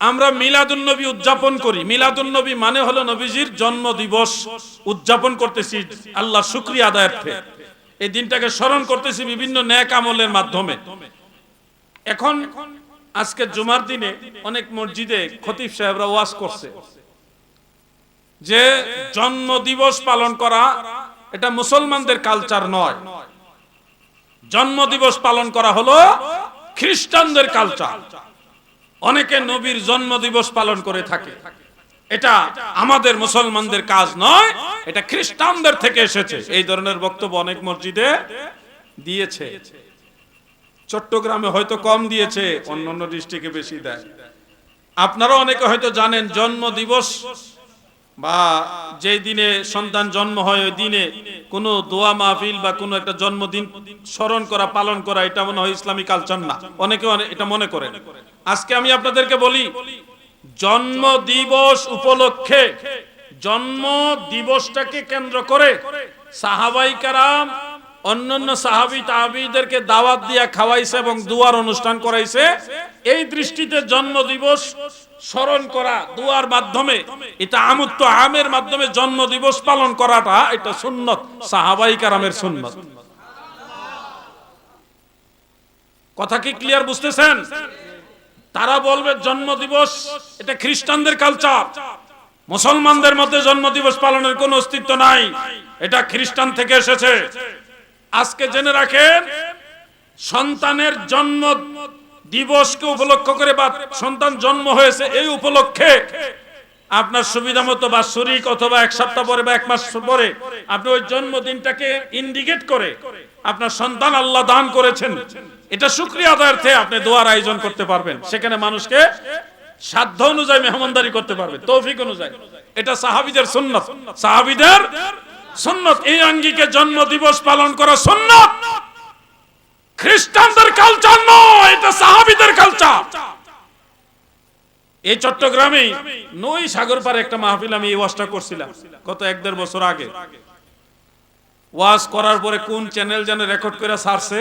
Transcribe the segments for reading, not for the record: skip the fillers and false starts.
আমরা মিলাদুন নবী উদযাপন করি। মিলাদুন নবী মানে হলো নবীজির জন্ম দিবস উদযাপন করতেছি আল্লাহর শুকরিয়া আদায়ার্থে। এই দিনটাকে স্মরণ করতেছি বিভিন্ন নেক আমলের মাধ্যমে। এখন আজকে জুমার দিনে অনেক মসজিদে খতিব সাহেবরা ওয়াজ করছে যে জন্ম দিবস পালন করা এটা মুসলমানদের কালচার নয়, জন্ম দিবস পালন করা হলো খ্রিস্টানদের কালচার। অনেকে নবীর জন্ম দিবস পালন করে থাকে, এটা আমাদের মুসলমানদের কাজ নয়, এটা খ্রিস্টানদের থেকে এসেছে। এই ধরনের বক্তব্য অনেক মসজিদে দিয়েছে। চট্টগ্রামে হয়তো কম দিয়েছে, অন্যান্য ডিস্ট্রিক্টে বেশি দেয়। আপনারা অনেকে হয়তো জানেন জন্ম দিবস বা যেই দিনে সন্তান জন্ম হয় ওই দিনে কোনো দোয়া মাহফিল বা কোনো একটা জন্মদিন স্মরণ করা পালন করা এটা মনে হয় ইসলামী কালচার না, অনেকে এটা মনে করেন। আজকে আমি আপনাদেরকে বলি জন্ম দিবস উপলক্ষে, জন্ম দিবসটাকে কেন্দ্র করে সাহাবাই কেরাম অন্যান্য সাহাবী তাবেঈদেরকে দাওয়াত দিয়া খাওয়াইছে এবং দুয়ার অনুষ্ঠান করাইছে। এই দৃষ্টিতে জন্ম দিবস স্মরণ করা দুয়ার মাধ্যমে, এটা আমুত্ত আমের মাধ্যমে জন্ম দিবস পালন করাটা এটা সুন্নত, সাহাবাই কেরামের সুন্নত। কথা কি ক্লিয়ার বুঝতেছেন? তারা বলবে জন্ম দিবস এটা খ্রিস্টানদের কালচার, মুসলমানদের মধ্যে জন্ম দিবস পালনের কোনো অস্তিত্ব নাই, এটা খ্রিস্টান থেকে এসেছে। আজকে জেনে রাখেন সন্তানের জন্ম দিবসকে উপলক্ষ করে বা সন্তান জন্ম হয়েছে এই উপলক্ষে আপনার সুবিধা মতো বাৎসরিক অথবা এক সপ্তাহ পরে বা এক মাস পরে আপনি ওই জন্মদিনটাকে ইন্ডিকেট করে আপনার সন্তান আল্লাহ দান করেছেন এটা শুকরিয়া আদায়ার্থে আপনি দোয়ার আয়োজন করতে পারবেন। সেখানে মানুষকে সাধ্য অনুযায়ী মেহমানদারি করতে পারবে, তৌফিক অনুযায়ী। এটা সাহাবীদের সুন্নাত, সাহাবীদের সুন্নাত। এই আঙ্গিকে জন্ম দিবস পালন করা সুন্নাত, খ্রিস্টানদের কালচার নয়, এটা সাহাবীদের কালচার। এই চট্টগ্রামে নই সাগর পারে একটা মাহফিল আমি এই ওয়াজটা করছিলাম গত 1-1.5 বছর আগে। ওয়াজ করার পরে কোন চ্যানেল যেন রেকর্ড করে ছাড়ছে,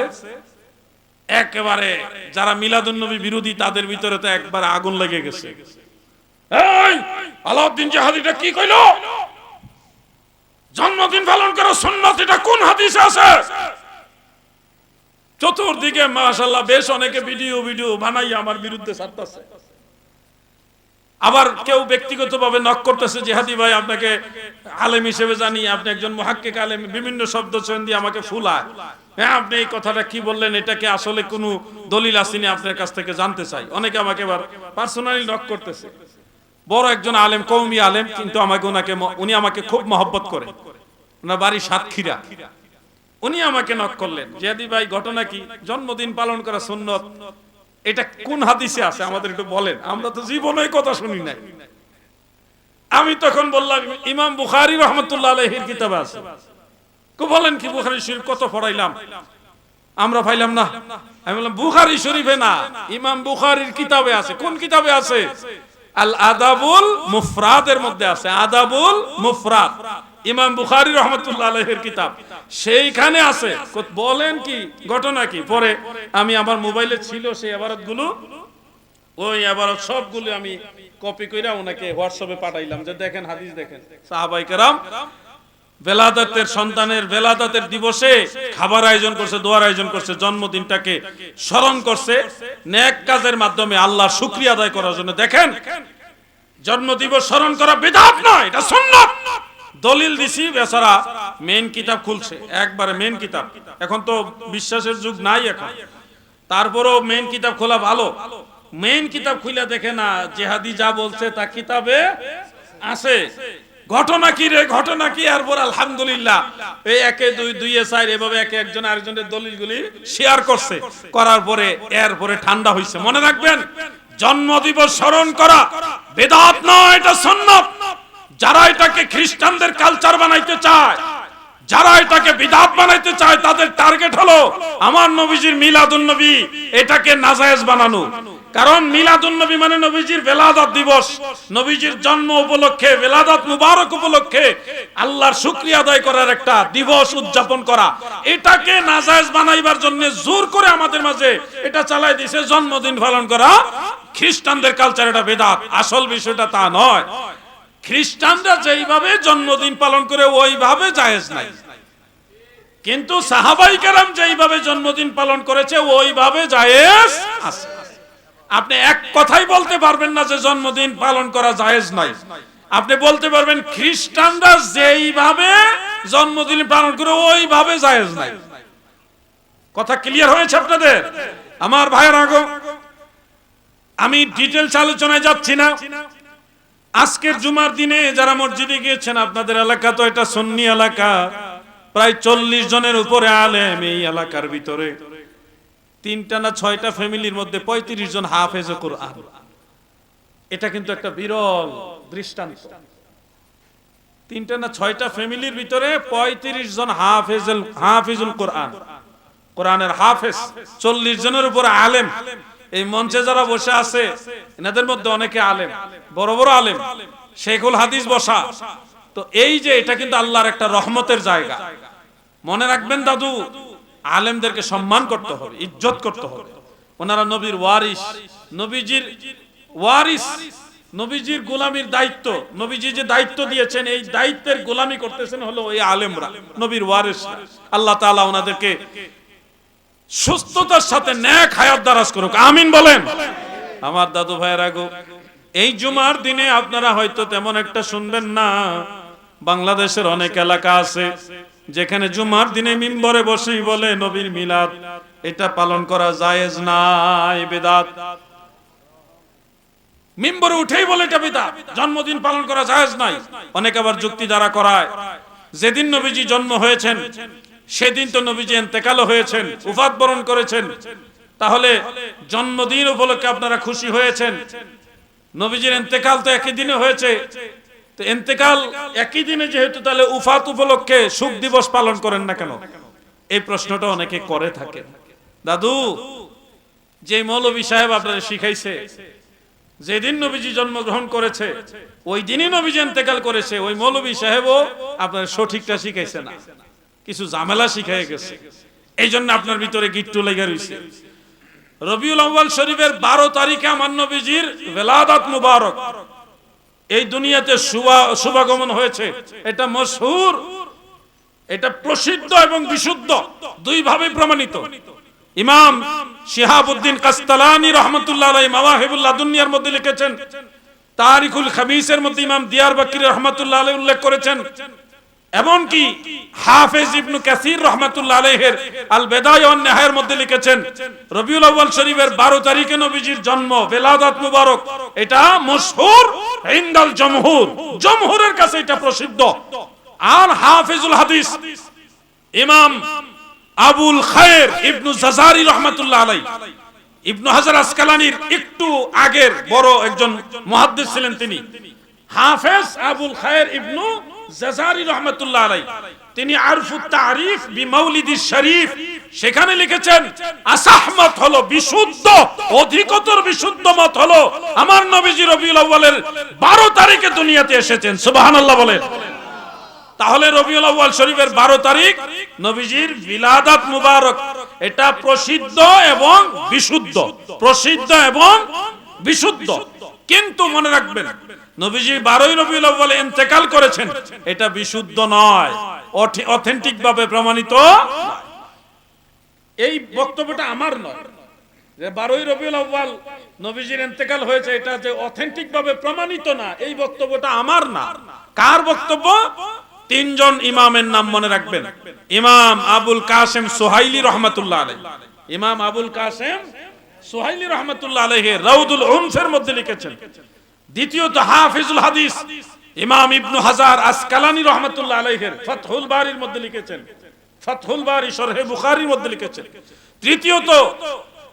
একেবারে যারা মিলাদুন নবী বিরোধী তাদের ভিতরে তো একবার আগুন লেগে গেছে। এই আলাউদ্দিন জাহাদিটা কি কইলো, জন্মদিন পালন করা সুন্নাত, এটা কোন হাদিসে আছে? চতুর্দিকে মাশাআল্লাহ বেশ অনেকে ভিডিও বানাই আমার বিরুদ্ধে ছাড়তেছে। আবার কেউ ব্যক্তিগতভাবে নক করতেছে, জিহাদি ভাই আপনাকে আলেম হিসেবে জানি, আপনি একজন মুহাক্কিক আলেম, বিভিন্ন শব্দ চয়ন দিয়ে আমাকে ফুলায়। হ্যাঁ আপনি এই কথাটা কি বললেন, এটাকে আসলে কোনো দলিল আসেনি, আপনার কাছ থেকে জানতে চাই। অনেকে আমাকে এবার পার্সোনালি নক করতেছে। বড় একজন আলেম, কওমি আলেম, কিন্তু উনি আমাকে খুব মহব্বত করে, ওনার বাড়ি সাতক্ষীরা। উনি আমাকে নক করলেন, জিহাদি ভাই ঘটনা কি, জন্মদিন পালন করা সুন্নত, এটা কোন হাদিসে আছে আমাদের একটু বলেন, আমরা তো জীবনে কথা শুনি নাই। আমি তখন বললাম ইমাম বুখারী রাহমাতুল্লাহ আলাইহির কিতাবে আছে। বলেন কি বুখারী শরীফ কত পড়াইলাম আমরা পাইলাম না। আমি বললাম বুখারী শরীফে না, ইমাম বুখারীর কিতাবে আছে। কোন কিতাবে আছে? আল আদাবুল মুফরাদের মধ্যে আছে, আদাবুল মুফরাদ, ইমাম বুখারী রাহমাতুল্লাহ আলাইহির কিতাব, সেইখানে আছে। বলেন কি ঘটনা কি? পরে আমি আমার মোবাইলে ছিল সেই ইবারতগুলো, ওই ইবারত সবগুলো আমি কপি কইরা ওনাকে হোয়াটসঅ্যাপে পাঠাইলাম যে দেখেন হাদিস দেখেন। সাহাবায়ে কেরাম বেলাদাতের সন্তানের বেলাদাতের দিবসে খাবার আয়োজন করছে, দোয়ার আয়োজন করছে, জন্মদিনটাকে স্মরণ করছে নেক কাজের মাধ্যমে আল্লাহর শুকরিয়া আদায় করার জন্য। দেখেন জন্মদিবস স্মরণ করা বিদআত নয়, এটা সুন্নাত। দলিল দিছি, বেচারা মেইন কিতাব খুলছে, একবারে মেইন কিতাব। এখন তো বিশ্বাসের যুগ নাই এখন, তারপরও মেইন কিতাব খোলা ভালো। মেইন কিতাব খুলে দেখে না জিহাদি যা বলছে তা কিতাবে আছে। ঘটনা কি রে, ঘটনা কি? এরপর আলহামদুলিল্লাহ এই 1-2-4 এভাবে একজন আরেকজনের দলিলগুলি শেয়ার করছে, করার পরে এরপরে ঠান্ডা হইছে। মনে রাখবেন জন্মদিবস স্মরণ করা বিদআত নয়, এটা সুন্নাত। যারা এটাকে খ্রিস্টানদের কালচার বানাইতে চায়, যারা এটাকে বিদআত বানাইতে চায় তাদের টার্গেট হলো আমার নবীজির মিলাদুন নবী এটাকে নাজায়েজ বানানো। কারণ মিলাদুন নবী মানে নবীজির বেলাদাত দিবস, নবীজির জন্ম উপলক্ষে বেলাদাত মুবারক উপলক্ষে আল্লাহর শুকরিয়া আদায় করার একটা দিবস উদযাপন করা, এটাকে নাজায়েজ বানাইবার জন্য জোর করে আমাদের মাঝে এটা চালাই দিয়েছে জন্মদিন পালন করা। খ্রিস্টানদের কালচার এটা বেদাত, আসল বিষয়টা তা নয়। খ্রিস্টানরা যেইভাবে জন্মদিন পালন করে ওইভাবে জায়েজ নাই, কিন্তু সাহাবায়ে কেরাম যেইভাবে জন্মদিন পালন করেছে ওইভাবে জায়েজ আছে। আপনি এক কথাই বলতে পারবেন না যে জন্মদিন পালন করা জায়েজ নাই। আপনি বলতে পারবেন খ্রিস্টানরা যেইভাবে জন্মদিন পালন করে ওইভাবে জায়েজ নাই। কথা ক্লিয়ার হয়েছে আপনাদের? আমার ভাইয়েরা গো, আমি ডিটেইলস আলোচনায় যাচ্ছি না। আজকের জুমার দিনে যারা মসজিদে গিয়েছেন, আপনাদের এলাকা তো এটা সুন্নি এলাকা, প্রায় 40 জনের উপরে আলেম এই এলাকার ভিতরে। 3টা না 6টা ফ্যামিলির মধ্যে 35 জন হাফেজে কোরআন। এটা কিন্তু একটা বিরল দৃষ্টান্ত। 3টা না 6টা ফ্যামিলির ভিতরে 35 জন হাফেজুল কোরআন, কোরআনের হাফেজ। 40 জনের উপরে আলেম। এই মঞ্চে যারা বসে আছে এনাদের মধ্যে অনেকে আলেম, বড় বড় আলেম, শেখুল হাদিস বসা। তো এই যে এটা কিন্তু আল্লাহর একটা রহমতের জায়গা। মনে রাখবেন দাদু, আলেমদেরকে সম্মান করতে হবে, ইজ্জত করতে হবে। ওনারা নবীর ওয়ারিস, নবীজির ওয়ারিস, নবীজির গোলামির দায়িত্ব, নবীজি যে দায়িত্ব দিয়েছেন এই দায়িত্বের গোলামি করতেছেন হলো এই আলেমরা, নবীর ওয়ারিস। আল্লাহ তাআলা ওনাদেরকে সুস্থতার সাথে নেক হায়াত দারাজ করুক, আমিন বলেন। আমার দাদু ভাইয়েরা গো, এই জুমার দিনে আপনারা হয়তো তেমন একটা শুনবেন না। বাংলাদেশের অনেক এলাকা আছে যেখানে জুমার দিনে মিম্বরে বসেই বলে নবীর মিলাদ এটা পালন করা জায়েজ নাই, বিদআত। মিম্বরে উঠেই বলে এটা বিদআত, জন্মদিন পালন করা জায়েজ নাই। অনেক আবার যুক্তি দ্বারা করায় যেদিন নবীজি জন্ম হয়েছেন সেদিন তো নবীজি ইন্তেকালও হয়েছেন, উফাত বরণ করেছেন, তাহলে জন্মদিন উপলক্ষে আপনারা খুশি হয়েছেন। নবীজির ইন্তেকাল তো একই দিনে হয়েছে, তো ইন্তেকাল একই দিনে যেহেতু তাহলে উফাত উপলক্ষে শোক দিবস পালন করেন না কেন? এই প্রশ্নটা অনেকে করে থাকে। দাদু, যে মৌলভী সাহেব আপনাদের শিখাইছে যেদিন নবীজি জন্মগ্রহণ করেছে ওই দিনই নবীজি ইন্তেকাল করেছে, ওই মৌলভী সাহেবও আপনাদের সঠিকটা শিখাইছে না, কিছু ঝামেলা শিখাই গেছে। এই জন্য আপনার ভিতরে গিট্টু লেগে রয়েছে। রবিউল আউয়াল শরীফের 12 তারিখে আমার নবীজির বেলাদাত মুবারক, এই দুনিয়াতে শুভাগমন হয়েছে। এটা মশহুর, এটা প্রসিদ্ধ এবং বিশুদ্ধ, দুই ভাবে প্রমাণিত। ইমাম শিহাবউদ্দিন কাসতালানী রাহমাতুল্লাহ আলাইহি মাওয়াহিবুল লাদুনিয়ার মধ্যে লিখেছেন, তারিখুল খামিসের মধ্যে ইমাম দিয়ারবাকরি রাহমাতুল্লাহ আলাইহি উল্লেখ করেছেন, এমনকি হাফেজ ইবনে কাসির রাহমাতুল্লাহ আলাইহির আল বিদায়া ওয়ান নিহায়ার মধ্যে লিখেছেন রবিউল আউয়াল শরীফের 12 তারিখে নবীজির জন্ম, বেলাদাত মুবারক, এটা মশহুর ইনদাল জমহুর, জমহুরের কাছে এটা প্রসিদ্ধ। আর হাফেজুল হাদিস ইমাম আবুল খায়ের ইবনু জাজারি রাহমাতুল্লাহ আলাইহি, ইবনু হাজার আসকালানির একটু আগের বড় একজন মুহাদ্দিস ছিলেন তিনি, হাফেজ আবুল খায়ের ইবনু জাজারি রাহমাতুল্লাহ আলাইহি, তিনি আরফুত তারিফ বিমাউলিদিশ শরীফ সেখানে লিখেছেন আসাহমত হলো বিশুদ্ধ, অধিকতর বিশুদ্ধ মত হলো আমার নবীজি রবিউল আউয়ালের 12 তারিখে দুনিয়াতে এসেছেন। সুবহানাল্লাহ বলেন। তাহলে রবিউল আউয়াল শরীফের 12 তারিখ নবীজির বিলাদাত মুবারক, এটা প্রসিদ্ধ এবং বিশুদ্ধ, প্রসিদ্ধ এবং বিশুদ্ধ। কিন্তু মনে রাখবেন নবীজি 12 রবিউল আউয়ালে ইন্তেকাল করেছেন, এটা বিশুদ্ধ নয়, অথেন্টিক ভাবে প্রমাণিত। এই বক্তব্যটা আমার নয় যে 12 রবিউল আউয়াল নবীজির ইন্তেকাল হয়েছে এটা যে অথেন্টিক ভাবে প্রমাণিত না, এই বক্তব্যটা আমার না। কার বক্তব্য? 3 জন ইমামের নাম মনে রাখবেন। ইমাম আবুল কাসেম সুহাইলি রাহমাতুল্লাহ আলাইহি, ইমাম আবুল কাসেম সুহাইলি রাহমাতুল্লাহ আলাইহি রাউদুল উনফের মধ্যে লিখেছেন। দ্বিতীয়ত হাফিজুল হাদিস ইমাম ইবনু হাজার আসকালানী রাহমাতুল্লাহ আলাইহি ফাতহুল বারির মধ্যে লিখেছেন, ফাতহুল বারি শরহে বুখারীর মধ্যে লিখেছেন। তৃতীয়ত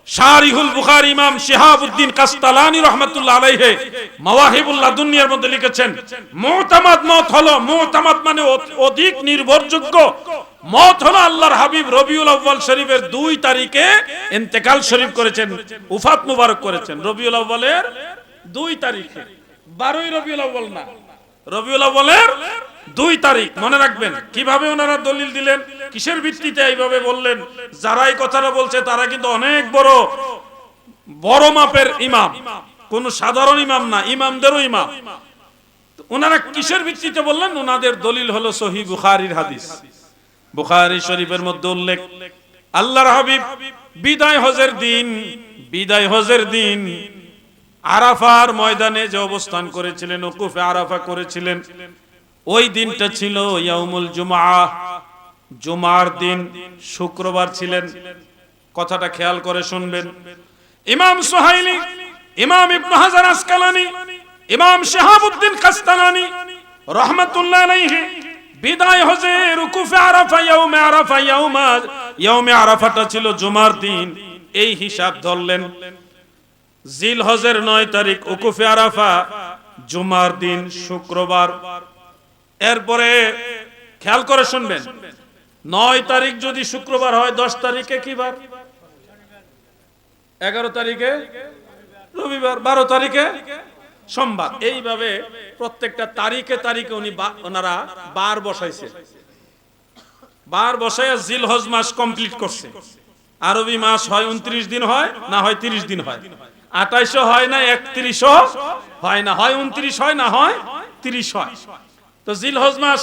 শারিহুল বুখারী ইমাম শিহাবউদ্দিন কাসতালানী রাহমাতুল্লাহ আলাইহি মাওয়াহিবুল লাদুনিয়ার মধ্যে লিখেছেন, মুতামাদ মত হলো, মুতামাদ মানে অধিক নির্ভরযোগ্য মত হলো আল্লাহর হাবিব রবিউল আউয়াল শরীফের 2 তারিখে ইন্তেকাল শরীফ করেছেন, উফাত মুবারক করেছেন রবিউল আউয়ালের 2 তারিখে, 12ই রবিউল আউয়াল না, রবিউল আউয়ালের 2 তারিখ। মনে রাখবেন কিভাবে ওনারা দলিল দিলেন, কিসের ভিত্তিতে এইভাবে বললেন। যারা এই কথাটা বলছে তারা কিন্তু অনেক বড় বড় মাপের ইমাম, কোন সাধারণ ইমাম না, ইমামদেরও ইমাম। ওনারা কিসের ভিত্তিতে বললেন? ওনাদের দলিল হলো সহিহ বুখারীর হাদিস। বুখারী শরীফের মধ্যে উল্লেখ, আল্লাহর হাবিব বিদায় হজের দিন আরাফার ময়দানে যে অবস্থান করেছিলেন, ওকুফে আরাফা করেছিলেন, ওই দিনটা ছিল ইয়াউমুল জুমআহ, জুমার দিন, শুক্রবার ছিলেন। কথাটা খেয়াল করে শুনবেন। ইমাম সুহাইলি, ইমাম ইবনে হাজার আসকালানী, ইমাম শিহাবউদ্দিন কাসতালানী রাহমাতুল্লাহ আলাইহি বিদায় হজের উকুফে আরাফা, ইয়াউমে আরাফাটা ছিল জুমার দিন, এই হিসাব ধরলেন। জিলহজের 9 তারিখ উকুফে আরাফা, জুমার দিন, শুক্রবার। এরপরে খেয়াল করে শুনবেন, 9 তারিখ যদি শুক্রবার হয়, 10 তারিখে কি বার? 11 তারিখে রবিবার, 12 তারিখে সোমবার। এইভাবে প্রত্যেকটা তারিখে ওনারা বার বসাইছে, বার বসায় জিলহজ মাস কমপ্লিট করছে। আরবি মাস হয় 29 দিন হয়, না হয় 30 দিন হয়, 28 হয় না, 31 হয় না, হয় 29 হয় না হয় 30 হয়। তো জিলহজ মাস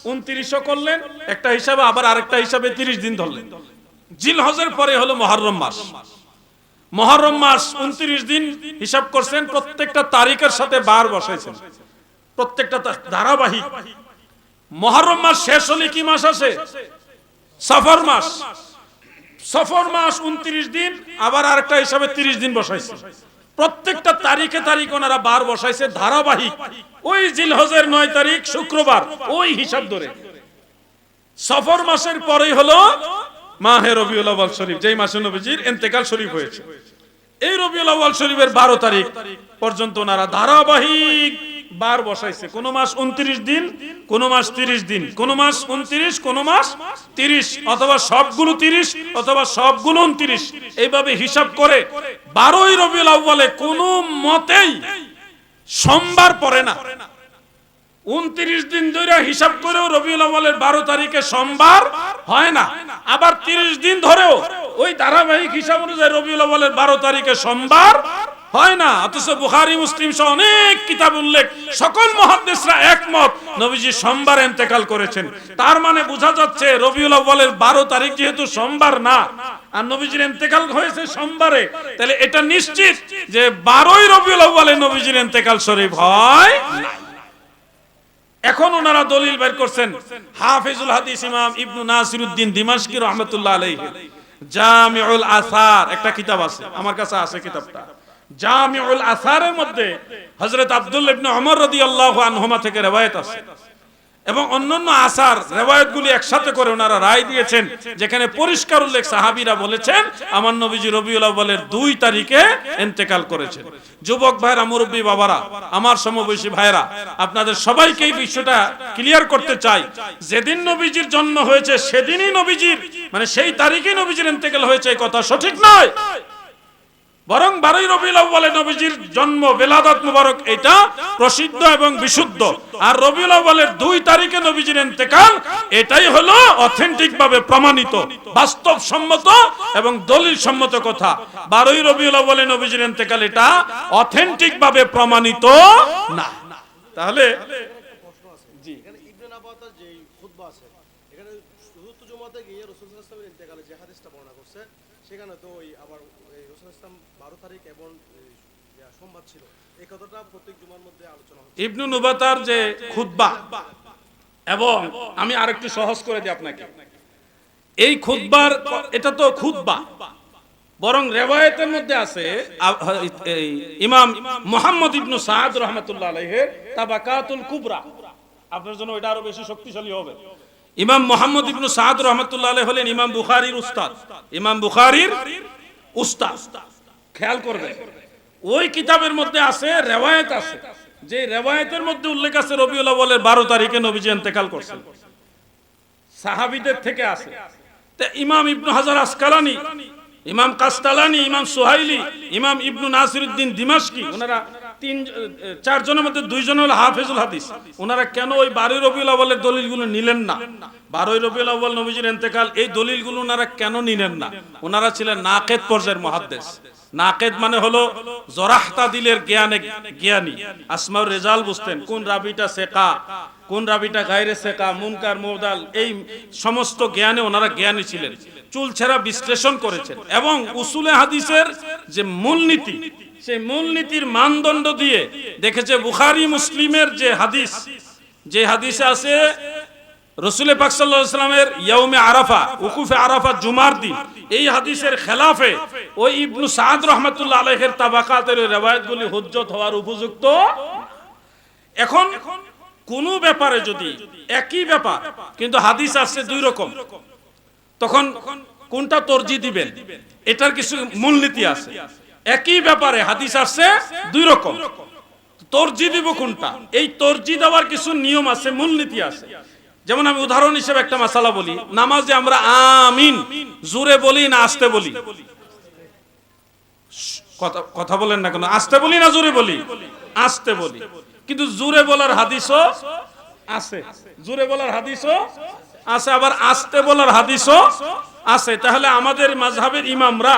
29 করলেন একটা হিসাবে, আবার আরেকটা হিসাবে 30 দিন ধরলেন। জিলহজের পরে হলো মুহররম মাস। মুহররম মাস 29 দিন হিসাব করছেন, প্রত্যেকটা তারিখের সাথে বার বসাইছেন, প্রত্যেকটা ধারাবাহিক। মুহররম মাস শেষ হলে কি মাস আসে? সফর মাস। সফর মাস 29 দিন, আবার আরেকটা হিসাবে 30 দিন বসাইছে। প্রত্যেকটা তারিখে ওনারা বার বসাইছে ধারাবাহিক। ওই জিলহজের 9 তারিখ শুক্রবার, ওই হিসাব ধরে। সফর মাসের পরেই হলো মাহে রবিউল আউয়াল শরীফ, যেই মাসে নবীজির ইন্তেকাল শরীফ হয়েছে। এই রবিউল আউয়াল শরীফের 12 তারিখ পর্যন্ত ওনারা ধারাবাহিক বার বসাইছে। কোন মাস 29 দিন, কোন মাস 30 দিন, কোন মাস 29, কোন মাস 30, অথবা সবগুলো 30, অথবা সবগুলো 29। এইভাবে হিসাব করে 12ই রবিউল আউয়ালে কোন মতেই সোমবার পড়ে না। 29 দিন ধরে হিসাব করেও রবিউল আউয়ালের 12 তারিখে সোমবার হয় না। আবার 30 দিন ধরেও ওই ধারাবাহিক হিসাব অনুযায়ী রবিউল আউয়ালের 12 তারিখে সোমবার হয় না। অথচ বুখারী মুসলিম সহ অনেক কিতাব উল্লেখ, সকল মুহাদ্দিসরা একমত নবীজি সোমবার ইন্তেকাল করেছেন। তার মানে বোঝা যাচ্ছে রবিউল আউয়ালের 12 তারিখ যেহেতু সোমবার না, আর নবীজির ইন্তেকাল হয়েছে সোমবারে, তাহলে এটা নিশ্চিত যে 12ই রবিউল আউয়ালে নবীজির ইন্তেকাল শরীফ হয় না। এখন ওনারা দলিল বের করছেন। হাফিজুল হাদিস ইমাম ইবনু নাসিরউদ্দিন দিমাশকি রাহমাতুল্লাহ আলাইহি জামিউল আসার একটা কিতাব আছে, আমার কাছে আছে কিতাবটা। জামিউল আসারের মধ্যে হযরত আব্দুল্লাহ ইবনে ওমর রাদিয়াল্লাহু আনহুমা থেকে রওয়ায়াত আছে, এবং অন্যান্য আসার রওয়ায়াতগুলি একসাথে করে ওনারা রায় দিয়েছেন, যেখানে পরিষ্কার উল্লেখ সাহাবীরা বলেছেন আমার নবীজি রবিউল আউয়ালের 2 তারিখে ইন্তেকাল করেছেন। যুবক ভাইরা, মুরব্বী বাবারা, আমার সমবয়সী ভাইরা, আপনাদের সবাইকে এই বিষয়টা ক্লিয়ার করতে চাই। যেদিন নবীজির জন্ম হয়েছে সেদিনই নবীজির, মানে সেই তারিখে নবীজির ইন্তেকাল হয়েছে, এই কথা সঠিক নয়। বরং 12ই রবিউল আউয়ালে নবীজির জন্ম, বেলাদাত মুবারক, এটা প্রসিদ্ধ এবং বিশুদ্ধ। আর রবিউল আউয়ালের 2 তারিখে নবীজির ইন্তেকাল, এটাই হলো অথেন্টিক ভাবে প্রমাণিত, বাস্তবসম্মত এবং দলিল সম্মত কথা। 12ই রবিউল আউয়ালে নবীজির ইন্তেকাল, এটা অথেন্টিক ভাবে প্রমাণিত না। তাহলে জি, এখানে ইবনে নাবাতার যে খুতবা আছে, এখানে চতুর্থ জুমাতে গিয়ে রাসূল সাল্লাল্লাহু আলাইহি ওয়াসাল্লামের ইন্তেকালে যে হাদিসটা বর্ণনা করছে, সেখানে তো ওই আবার রাসূল ইসলাম 12 তারিখ এবং সোমবার ছিল, এই কথাটা প্রত্যেক জুমার মধ্যে আলোচনা হচ্ছে। ইবনে নুবাতার যে খুতবা, এবং আমি আরেকটু সহজ করে দিই আপনাকে, এই খুতবার, এটা তো খুতবা, বরং রিওয়ায়াতের মধ্যে আছে ইমাম মুহাম্মদ ইবনে সাদ রাহমাতুল্লাহ আলাইহি তাবাকাতুল কুবরা, আপনার জন্য এটা আরো বেশি শক্তিশালী হবে। ইমাম মুহাম্মদ ইবনে সাদ রাহমাতুল্লাহ আলাইহি হলেন ইমাম বুখারীর উস্তাদ, ইমাম বুখারীর উস্তাদ। খেয়াল করবেন ওই কিতাবের মধ্যে আছে রেওয়ায়েত আছে, যে রেওয়ায়েতের মধ্যে উল্লেখ আছে রবিউল আউয়ালের 12 তারিখে নবীজি ইন্তেকাল করছেন, সাহাবীদের থেকে আছে। তে ইমাম ইবনে হাজার আসকালানি, ইমাম কাস্তালানি, ইমাম সুহাইলি, ইমাম ইবনু নাসিরউদ্দিন দিমাশকি, ওনারা 4 জনের মধ্যে 2 জন হলো হাফেজুল হাদিস। ওনারা কেন ওই 12 রবিউল আউয়ালের দলিলগুলো নিলেন না? 12 রবিউল আউয়াল নবীজির ইন্তেকাল, এই দলিলগুলো ওনারা কেন নিলেন না? ওনারা ছিলেন নাকেদ পর্যায়ের মুহাদ্দিস। নাকেদ মানে হলো জরাহ তাদিলের জ্ঞানী। আসমাউর রিজাল বুঝতেন, কোন রাবিটা সেকা, কোন রাবিটা গায়রে সেকা, মুনকার মুবদাল, এই সমস্ত জ্ঞানে ওনারা জ্ঞানী ছিলেন। চুলছেরা বিশ্লেষণ করেছেন এবং উসুলে হাদিসের যে মূলনীতি, সেই মূলনীতির মানদণ্ড দিয়ে দেখেছে বুখারী মুসলিমের যে হাদিসে আছে রাসূল পাক সাল্লাল্লাহু আলাইহি ওয়াসাল্লামের ইয়াউমে আরাফা, উকুফে আরাফা জুমার দিন, এই হাদিসের খেলাফে ওই ইবনু সাদ রাহমাতুল্লাহ আলাইহির তাবাকাতের riwayatগুলি হুজ্জত হওয়ার উপযুক্ত। এখন কোন ব্যাপারে যদি একই ব্যাপার কিন্তু হাদিস আছে 2 রকম, তখন কোনটা তরজিহ দিবেন? এটার কিছু মূলনীতি আছে। একই ব্যাপারে হাদিস আছে 2 রকম, তরজিহ দিব কোনটা? এই তরজিহ দেওয়ার কিছু নিয়ম আছে, মূলনীতি আছে। যেমন আমি উদাহরণ হিসেবে একটা মাসালা বলি, নামাজে আমরা আমিন জোরে বলি না আস্তে বলি? কথা বলেন না কেন? আস্তে বলি না জোরে বলি? আস্তে বলি। কিন্তু জোরে বলার হাদিসও আছে, জোরে বলার হাদিসও আছে, আবার আস্তে বলার হাদিসও আছে। তাহলে আমাদের মাযহাবের ইমামরা